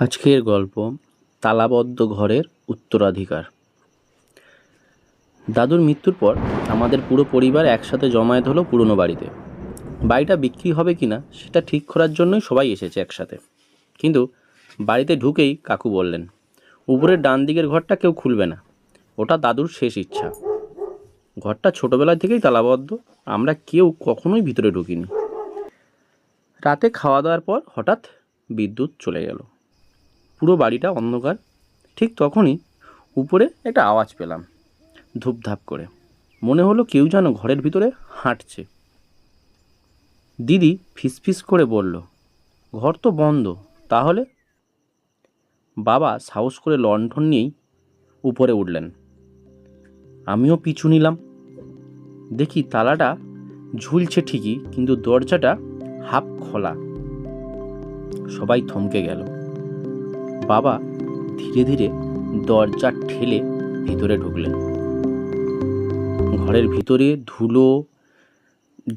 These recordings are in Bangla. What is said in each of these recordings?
আজকের গল্প তালাবদ্ধ ঘরের উত্তরাধিকার। দাদুর মৃত্যুর পর আমাদের পুরো পরিবার একসাথে জমায়েত হলো পুরনো বাড়িতে। বাড়িটা বিক্রি হবে কিনা সেটা ঠিক করার জন্যই সবাই এসেছে একসাথে। কিন্তু বাড়িতে ঢুকেই কাকু বললেন, উপরের ডান দিকের ঘরটা কেউ খুলবে না, ওটা দাদুর শেষ ইচ্ছা। ঘরটা ছোটোবেলা থেকেই তালাবদ্ধ, আমরা কেউ কখনোই ভিতরে ঢুকিনি। রাতে খাওয়া দাওয়ার পর হঠাৎ বিদ্যুৎ চলে গেল, পুরো বাড়িটা অন্ধকার। ঠিক তখনই উপরে একটা আওয়াজ পেলাম, ধূপধাপ করে। মনে হলো কেউ যেন ঘরের ভিতরে হাঁটছে। দিদি ফিসফিস করে বলল, ঘর তো বন্ধ, তাহলে? বাবা সাহস করে লণ্ঠন নিয়েই উপরে উঠলেন। আমিও পিছু নিলাম। দেখি তালাটা ঝুলছে ঠিকই, কিন্তু দরজাটা হাফ খোলা। সবাই থমকে গেল। বাবা ধীরে ধীরে দরজা ঠেলে ভিতরে ঢুকলেন। ঘরের ভিতরে ধুলো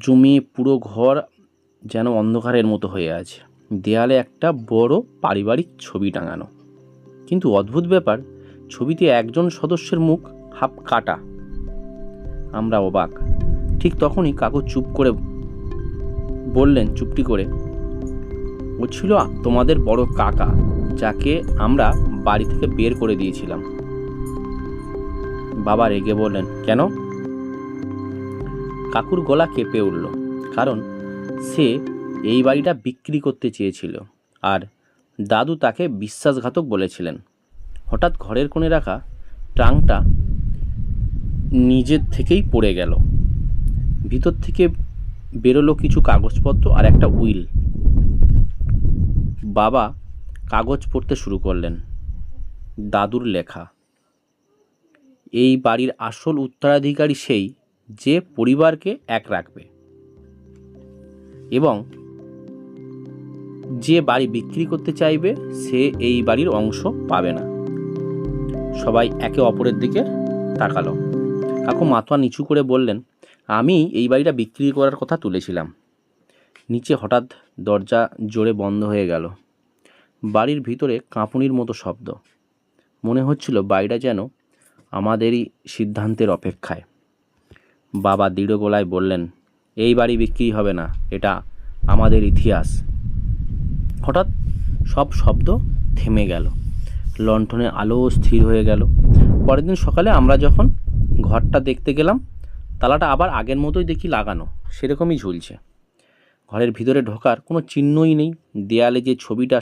জমে পুরো ঘর যেন অন্ধকারের মতো হয়ে আছে। দেয়ালে একটা বড় পারিবারিক ছবি টাঙানো, কিন্তু অদ্ভুত ব্যাপার, ছবিতে একজন সদস্যের মুখ হাফ কাটা। আমরা অবাক। ঠিক তখনই কাকু চুপ করে বললেন, চুপটি করে, ও ছিল তোমাদের বড় কাকা, যাকে আমরা বাড়ি থেকে বের করে দিয়েছিলাম। বাবা রেগে বললেন, কেন? কাকুর গলা কেঁপে উঠল, কারণ সে এই বাড়িটা বিক্রি করতে চেয়েছিল, আর দাদু তাকে বিশ্বাসঘাতক বলেছিলেন। হঠাৎ ঘরের কোণে রাখা ট্রাঙ্কটা নিজের থেকেই পড়ে গেল। ভিতর থেকে বেরোলো কিছু কাগজপত্র আর একটা উইল। বাবা কাগজ পড়তে শুরু করলেন। দাদুর লেখা, এই বাড়ির আসল উত্তরাধিকারী সেই যে পরিবারকে এক রাখবে, এবং যে বাড়ি বিক্রি করতে চাইবে সে এই বাড়ির অংশ পাবে না। সবাই একে অপরের দিকে তাকালো। কাকু মাথা নিচু করে বললেন, আমি এই বাড়িটা বিক্রি করার কথা তুলেছিলাম। নিচে হঠাৎ দরজা জোরে বন্ধ হয়ে গেল। বাড়ির ভিতরে কাঁপুনির মতো শব্দ। মনে হচ্ছিল বাড়িটা যেন আমাদেরই সিদ্ধান্তের অপেক্ষায়। বাবা দৃঢ় গলায় বললেন, এই বাড়ি বিক্রি হবে না, এটা আমাদের ইতিহাস। হঠাৎ সব শব্দ থেমে গেল। লণ্ঠনের আলো স্থির হয়ে গেল। পরের দিন সকালে আমরা যখন ঘরটা দেখতে গেলাম, তালাটা আবার আগের মতোই দেখি লাগানো, সেরকমই ঝুলছে। ঘরের ভিতরে ঢোকার কোনো চিহ্নই নেই। দেয়ালে যে ছবিটা